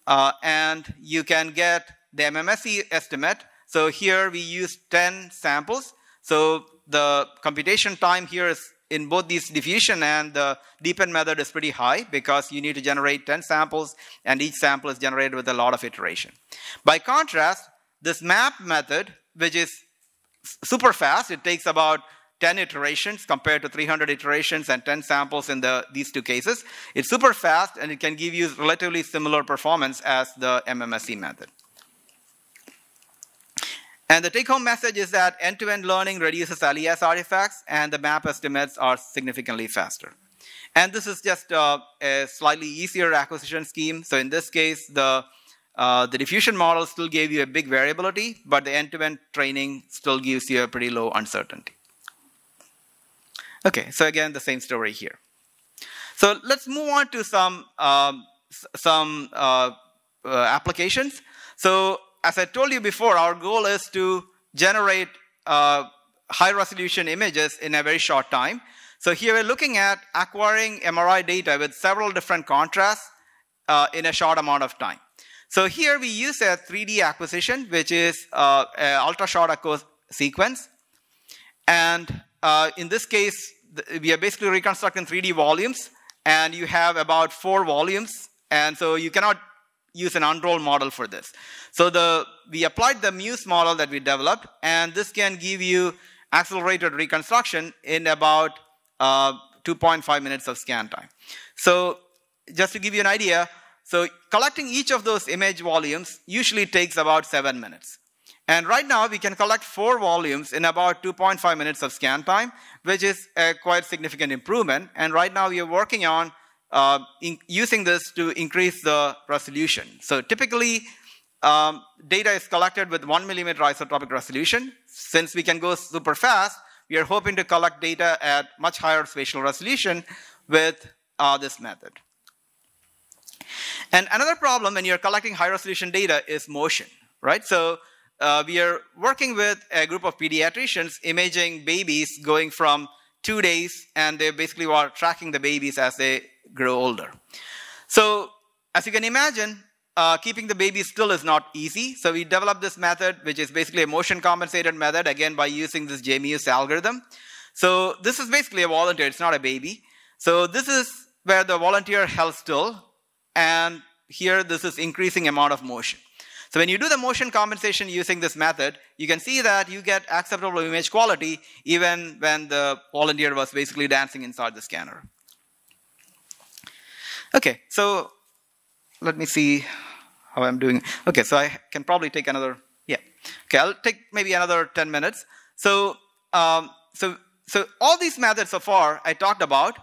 And you can get the MMSE estimate. So here we use 10 samples. So the computation time here is in both these diffusion and the deepen method is pretty high because you need to generate 10 samples and each sample is generated with a lot of iteration. By contrast, this map method, which is super fast, it takes about 10 iterations compared to 300 iterations and 10 samples in these two cases. It's super fast and it can give you relatively similar performance as the MMSE method. And the take-home message is that end-to-end learning reduces alias artifacts and the map estimates are significantly faster. And this is just a slightly easier acquisition scheme. So in this case, the diffusion model still gave you a big variability, but the end-to-end training still gives you a pretty low uncertainty. Okay, so again, the same story here. So let's move on to some applications. So as I told you before, our goal is to generate high-resolution images in a very short time. So here we're looking at acquiring MRI data with several different contrasts in a short amount of time. So here we use a 3D acquisition, which is an ultra-short echo sequence. And in this case, we are basically reconstructing 3D volumes, and you have about 4 volumes, and so you cannot use an unrolled model for this. So we applied the Mathews model that we developed, and this can give you accelerated reconstruction in about 2.5 minutes of scan time. So just to give you an idea, so collecting each of those image volumes usually takes about 7 minutes. And right now, we can collect 4 volumes in about 2.5 minutes of scan time, which is a quite significant improvement. And right now, we are working on using this to increase the resolution. So typically, data is collected with 1 millimeter isotropic resolution. Since we can go super fast, we are hoping to collect data at much higher spatial resolution with this method. And another problem when you're collecting high resolution data is motion, right? So we are working with a group of pediatricians imaging babies going from 2 days, and they basically are tracking the babies as they grow older. So as you can imagine, keeping the baby still is not easy. So we developed this method, which is basically a motion compensated method, again by using this Mathews algorithm. So this is basically a volunteer, it's not a baby. So this is where the volunteer held still, and here this is increasing amount of motion. So when you do the motion compensation using this method, you can see that you get acceptable image quality even when the volunteer was basically dancing inside the scanner. Okay, so let me see how I'm doing. Okay, so I can probably take another, Okay, I'll take maybe another 10 minutes. So, so all these methods so far I talked about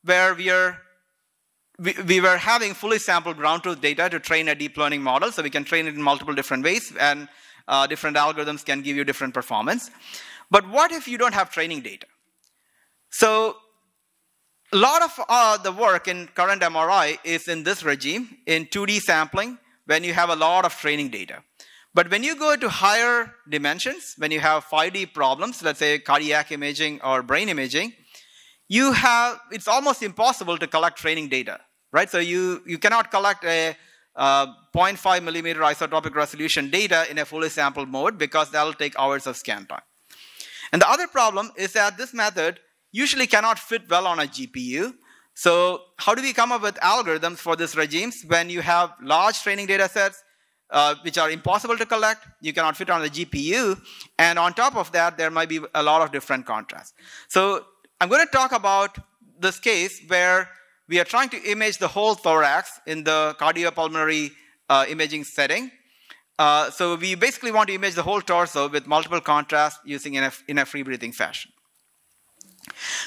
where we were having fully sampled ground truth data to train a deep learning model, so we can train it in multiple different ways, and different algorithms can give you different performance. But what if you don't have training data? So a lot of the work in current MRI is in this regime, in 2D sampling, when you have a lot of training data. But when you go to higher dimensions, when you have 5D problems, let's say cardiac imaging or brain imaging, it's almost impossible to collect training data. Right, so you cannot collect a 0.5 millimeter isotopic resolution data in a fully sampled mode because that will take hours of scan time. And the other problem is that this method usually cannot fit well on a GPU. So how do we come up with algorithms for these regimes when you have large training data sets which are impossible to collect, you cannot fit on the GPU, and on top of that there might be a lot of different contrasts. So I'm going to talk about this case where we are trying to image the whole thorax in the cardiopulmonary imaging setting. So we basically want to image the whole torso with multiple contrasts using in a free breathing fashion.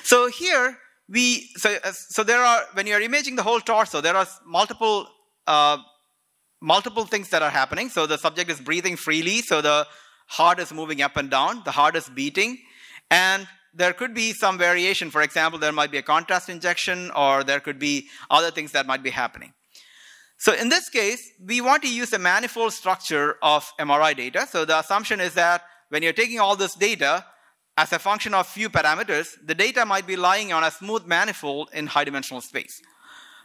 So here so there are, when you are imaging the whole torso, there are multiple things that are happening. So the subject is breathing freely, so the heart is moving up and down, the heart is beating, and there could be some variation. For example, there might be a contrast injection, or there could be other things that might be happening. So in this case, we want to use a manifold structure of MRI data. So the assumption is that when you're taking all this data as a function of few parameters, the data might be lying on a smooth manifold in high dimensional space.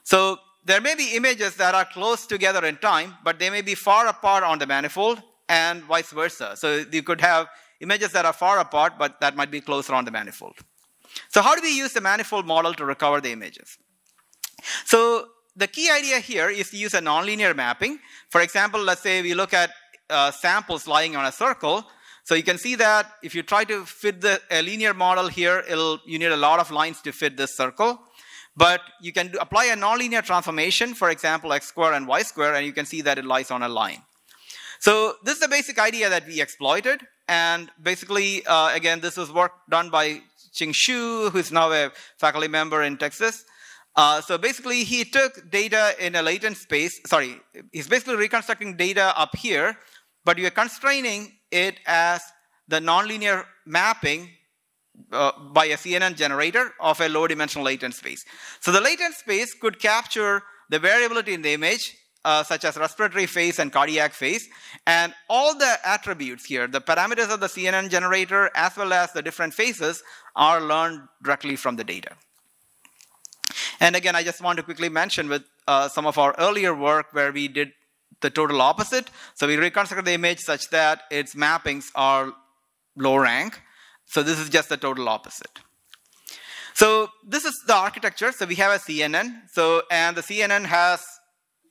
So there may be images that are close together in time, but they may be far apart on the manifold, and vice versa. So you could have images that are far apart, but that might be closer on the manifold. So how do we use the manifold model to recover the images? So the key idea here is to use a nonlinear mapping. For example, let's say we look at samples lying on a circle. So you can see that if you try to fit a linear model here, you need a lot of lines to fit this circle. But you can apply a nonlinear transformation, for example, x square and y square, and you can see that it lies on a line. So this is the basic idea that we exploited. And basically, again, this was work done by Qing Xu, who's now a faculty member in Texas. So basically, he took data in a latent space. Sorry, he's basically reconstructing data up here, but you're constraining it as the nonlinear mapping by a CNN generator of a low-dimensional latent space. So the latent space could capture the variability in the image, such as respiratory phase and cardiac phase, and all the attributes here, the parameters of the CNN generator as well as the different phases, are learned directly from the data. And again, I just want to quickly mention with some of our earlier work where we did the total opposite. So we reconstructed the image such that its mappings are low rank. So this is just the total opposite. So this is the architecture. So we have a CNN. And the CNN has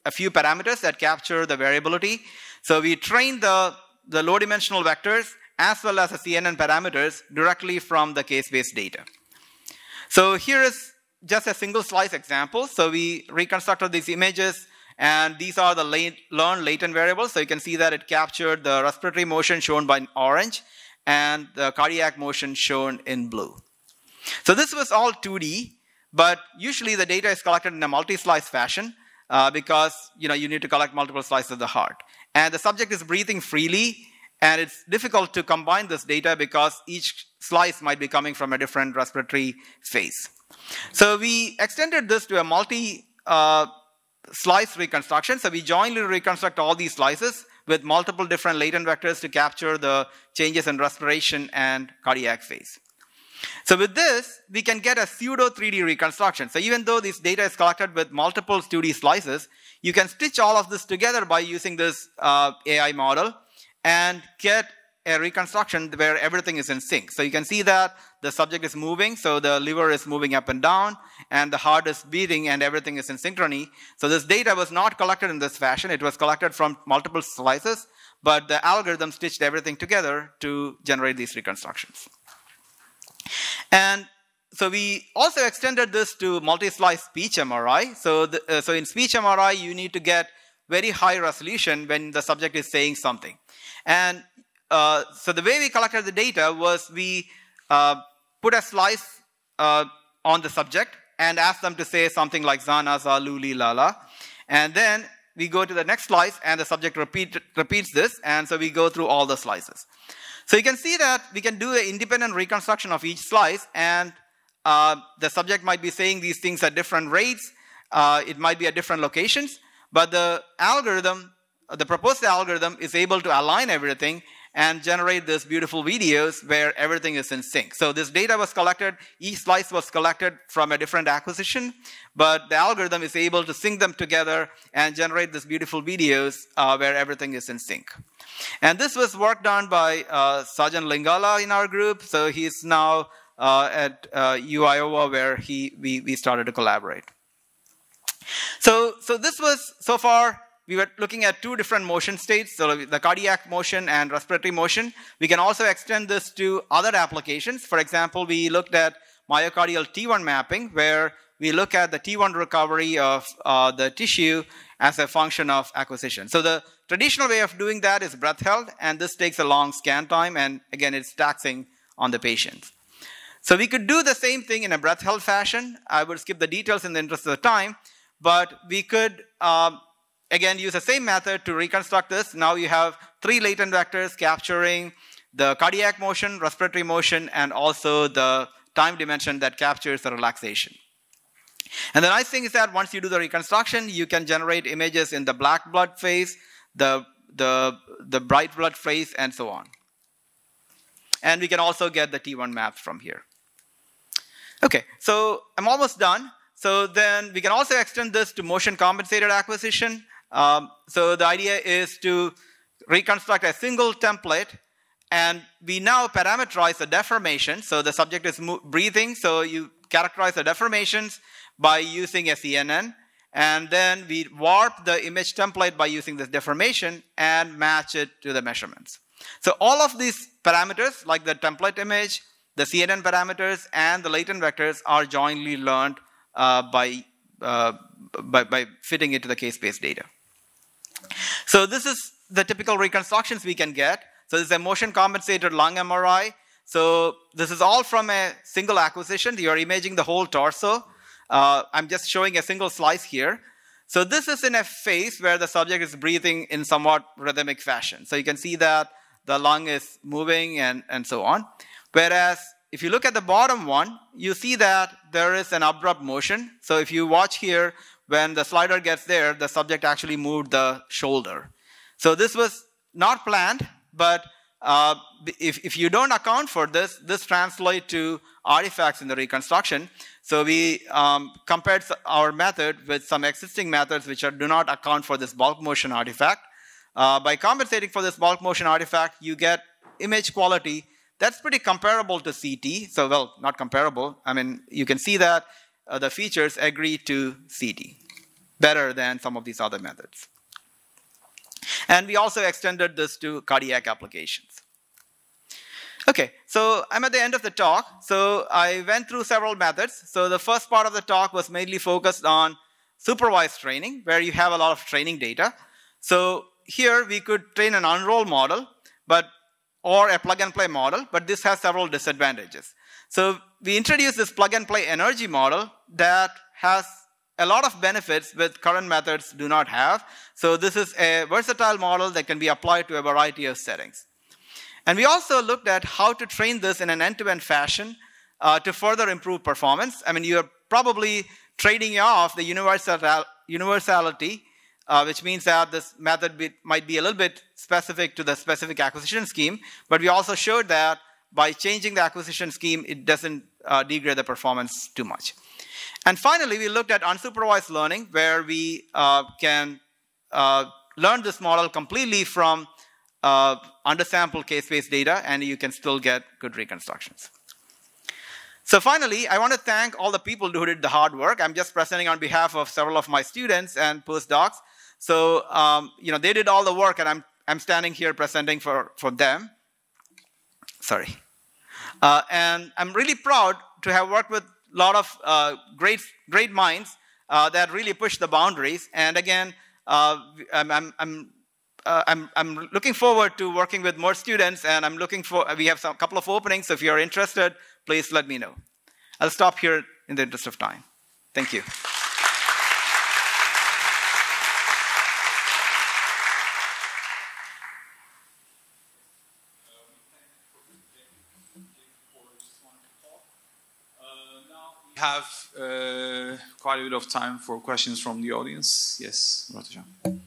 a few parameters that capture the variability. So we train the low dimensional vectors as well as the CNN parameters directly from the case-based data. So here is just a single slice example. So we reconstructed these images, and these are the learned latent variables. So you can see that it captured the respiratory motion shown by orange and the cardiac motion shown in blue. So this was all 2D, but usually the data is collected in a multi-slice fashion because you need to collect multiple slices of the heart. And the subject is breathing freely, and it's difficult to combine this data because each slice might be coming from a different respiratory phase. So we extended this to a multi-slice reconstruction. So we jointly reconstruct all these slices with multiple different latent vectors to capture the changes in respiration and cardiac phase. So with this, we can get a pseudo 3D reconstruction. So even though this data is collected with multiple 2D slices, you can stitch all of this together by using this AI model and get a reconstruction where everything is in sync. So you can see that the subject is moving, so the liver is moving up and down, and the heart is beating, and everything is in synchrony. So this data was not collected in this fashion. It was collected from multiple slices, but the algorithm stitched everything together to generate these reconstructions. And so we also extended this to multi-slice speech MRI. So in speech MRI, you need to get very high resolution when the subject is saying something. And so the way we collected the data was we put a slice on the subject and asked them to say something like Zana, Za, Luli, Lala. And then we go to the next slice and the subject repeats this. And so we go through all the slices. So you can see that we can do an independent reconstruction of each slice, and the subject might be saying these things at different rates. It might be at different locations, but the algorithm, the proposed algorithm, is able to align everything and generate these beautiful videos where everything is in sync. So this data was collected, each slice was collected from a different acquisition, but the algorithm is able to sync them together and generate these beautiful videos where everything is in sync. And this was work done by Sajan Lingala in our group. So he's now at UIowa, where we started to collaborate. So this was, so far, we were looking at two different motion states, so the cardiac motion and respiratory motion. We can also extend this to other applications. For example, we looked at myocardial T1 mapping, where we look at the T1 recovery of the tissue as a function of acquisition. So the traditional way of doing that is breath held, and this takes a long scan time, and again, it's taxing on the patient. So we could do the same thing in a breath held fashion. I would skip the details in the interest of the time, but we could again use the same method to reconstruct this. Now you have 3 latent vectors capturing the cardiac motion, respiratory motion, and also the time dimension that captures the relaxation. And the nice thing is that once you do the reconstruction, you can generate images in the black blood phase, the bright blood phase, and so on. And we can also get the T1 maps from here. Okay, so I'm almost done. So then we can also extend this to motion compensated acquisition. So the idea is to reconstruct a single template, and we now parameterize the deformation. So the subject is breathing, so you characterize the deformations by using a CNN, and then we warp the image template by using this deformation and match it to the measurements. So all of these parameters, like the template image, the CNN parameters, and the latent vectors, are jointly learned by fitting into the case-based data. So this is the typical reconstructions we can get. So this is a motion compensated lung MRI. So this is all from a single acquisition. You're imaging the whole torso. I'm just showing a single slice here. So this is in a phase where the subject is breathing in somewhat rhythmic fashion. So you can see that the lung is moving and so on. Whereas if you look at the bottom one, you see that there is an abrupt motion. So if you watch here, when the slider gets there, the subject actually moved the shoulder. So this was not planned, but if you don't account for this, this translates to artifacts in the reconstruction. So we compared our method with some existing methods which do not account for this bulk motion artifact. By compensating for this bulk motion artifact, you get image quality that's pretty comparable to CT. So, well, not comparable. I mean, you can see that the features agree to CT better than some of these other methods. And we also extended this to cardiac applications. Okay, so I'm at the end of the talk. So I went through several methods. So the first part of the talk was mainly focused on supervised training, where you have a lot of training data. So here we could train an unroll model, or a plug-and-play model, but this has several disadvantages. So we introduced this plug-and-play energy model that has a lot of benefits which current methods do not have. So this is a versatile model that can be applied to a variety of settings. And we also looked at how to train this in an end-to-end fashion to further improve performance. I mean, you're probably trading off the universality which means that this method might be a little bit specific to the specific acquisition scheme. But we also showed that by changing the acquisition scheme, it doesn't degrade the performance too much. And finally, we looked at unsupervised learning, where we can learn this model completely from undersampled case-based data, and you can still get good reconstructions. So finally, I want to thank all the people who did the hard work. I'm just presenting on behalf of several of my students and postdocs. So they did all the work, and I'm standing here presenting for them. Sorry. And I'm really proud to have worked with a lot of great minds that really push the boundaries. And again, I'm looking forward to working with more students, and we have a couple of openings. So if you're interested, please let me know. I'll stop here in the interest of time. Thank you. We have quite a bit of time for questions from the audience. Yes, Murat Hocam.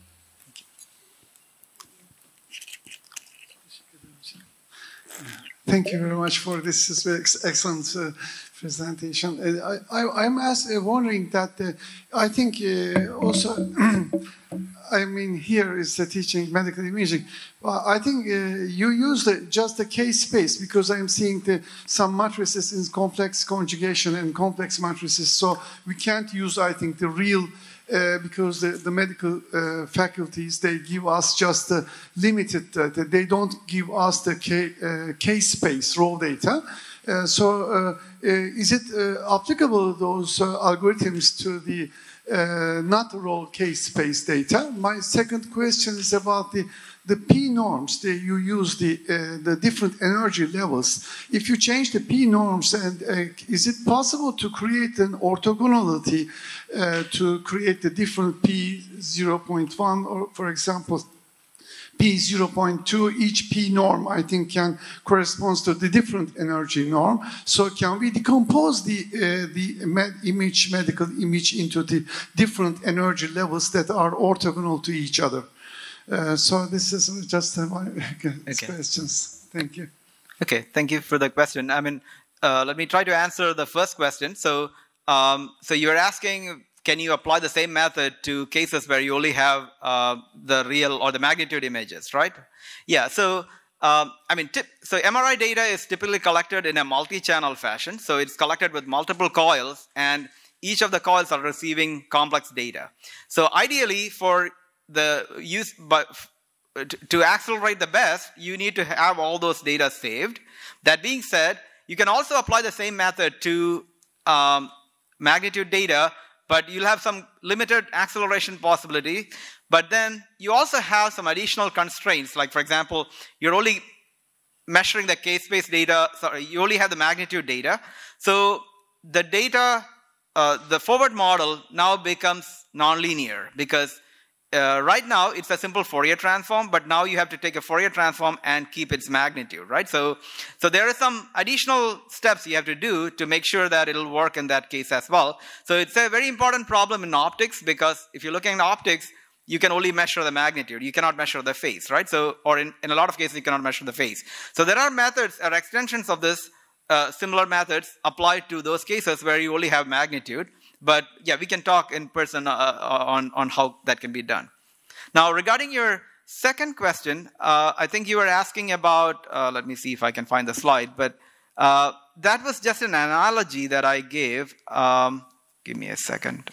Thank you very much for this excellent presentation. I'm wondering that I think also, I mean, here is the teaching medical imaging. I think you use just the case space, because I'm seeing some matrices in complex conjugation and complex matrices. So we can't use, I think, the real, because the medical faculties, they give us just the limited data. They don't give us the case space, raw data. Is it applicable, those algorithms, to the not raw case space data? My second question is about the P norms. You use the different energy levels. If you change the P norms, and is it possible to create an orthogonality to create the different P 0.1, or for example, P 0.2, each P norm, I think, corresponds to the different energy norm. So can we decompose the medical image into the different energy levels that are orthogonal to each other? So this is just my questions. Thank you. Okay, thank you for the question. I mean, let me try to answer the first question. So you're asking, can you apply the same method to cases where you only have the real or the magnitude images, right? Yeah, so so MRI data is typically collected in a multi-channel fashion. So it's collected with multiple coils, and each of the coils are receiving complex data. So ideally, for the use, but to accelerate the best, you need to have all those data saved. That being said, you can also apply the same method to magnitude data, but you'll have some limited acceleration possibility. But then you also have some additional constraints. Like, for example, you're only measuring the case-based data. Sorry, you only have the magnitude data. So the data, the forward model now becomes nonlinear, because right now it's a simple Fourier transform, but now you have to take a Fourier transform and keep its magnitude, right? So there are some additional steps you have to do to make sure that it'll work in that case as well. So it's a very important problem in optics, because if you're looking at optics, you can only measure the magnitude. You cannot measure the phase, right? So, or in a lot of cases, you cannot measure the phase. So there are methods or extensions of this, similar methods applied to those cases where you only have magnitude. But yeah, we can talk in person on how that can be done. Now, regarding your second question, I think you were asking about, let me see if I can find the slide, but that was just an analogy that I gave. Give me a second.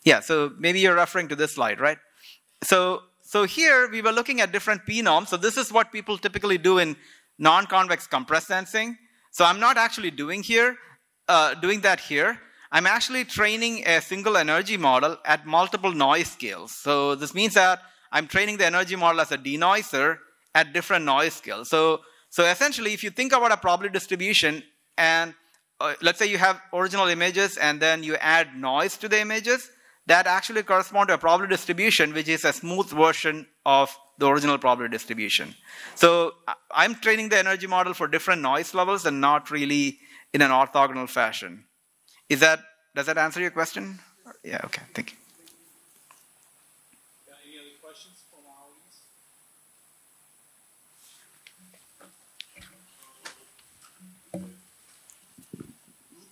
Yeah, so maybe you're referring to this slide, right? So here we were looking at different P norms. So this is what people typically do in non-convex compressed sensing. So I'm not actually doing that here. I'm actually training a single energy model at multiple noise scales. So this means that I'm training the energy model as a denoiser at different noise scales. So essentially, if you think about a probability distribution, and let's say you have original images and then you add noise to the images, that actually corresponds to a probability distribution, which is a smooth version of the original probability distribution. So I'm training the energy model for different noise levels and not really in an orthogonal fashion. Does that answer your question? Yeah, okay, thank you.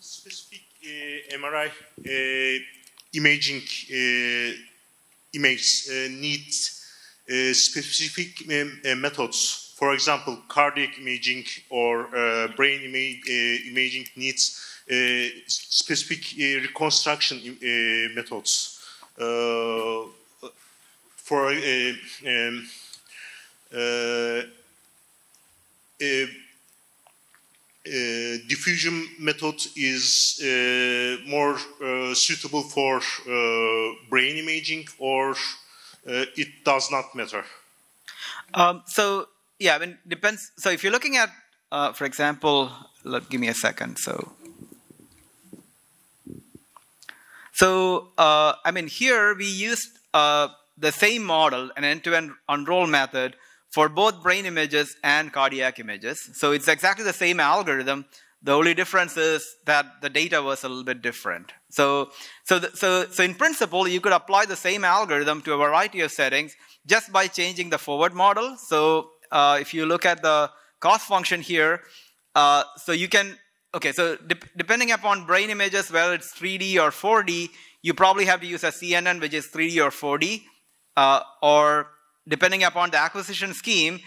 Specific MRI imaging images needs specific methods. For example, cardiac imaging or brain imaging needs specific reconstruction methods. For diffusion method is more suitable for brain imaging, or it does not matter? So yeah, I mean, depends. So if you're looking at, for example, give me a second. So I mean, here we used the same model, an end-to-end unroll method, for both brain images and cardiac images. So it's exactly the same algorithm. The only difference is that the data was a little bit different. So in principle, you could apply the same algorithm to a variety of settings just by changing the forward model. So if you look at the cost function here, so you can, okay, so depending upon brain images, whether it's 3D or 4D, you probably have to use a CNN, which is 3D or 4D, or depending upon the acquisition scheme,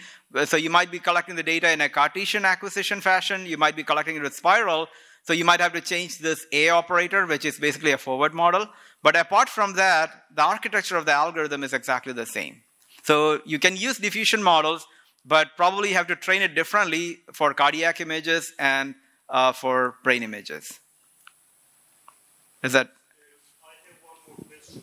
so you might be collecting the data in a Cartesian acquisition fashion, you might be collecting it with spiral, so you might have to change this A operator, which is basically a forward model. But apart from that, the architecture of the algorithm is exactly the same. So you can use diffusion models, but probably have to train it differently for cardiac images and for brain images. Is that? I have one more question.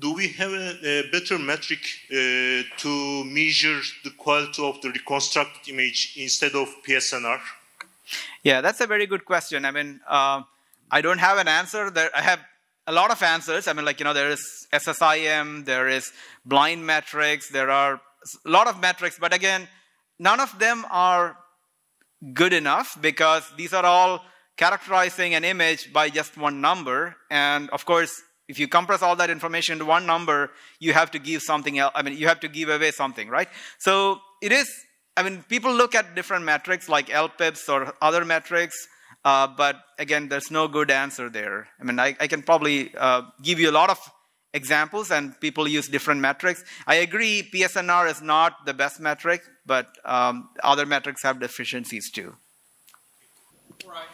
Do we have a better metric to measure the quality of the reconstructed image instead of PSNR? Yeah, that's a very good question. I mean, I don't have an answer. I have a lot of answers. I mean, like, you know, there is SSIM, there is blind metrics, there are a lot of metrics, but again, none of them are good enough because these are all characterizing an image by just one number. And of course, if you compress all that information into one number, you have to give something else. I mean, you have to give away something, right? So it is, I mean, people look at different metrics like LPIPs or other metrics, but again, there's no good answer there. I mean, I can probably give you a lot of examples and people use different metrics. I agree, PSNR is not the best metric, but other metrics have deficiencies too. Right.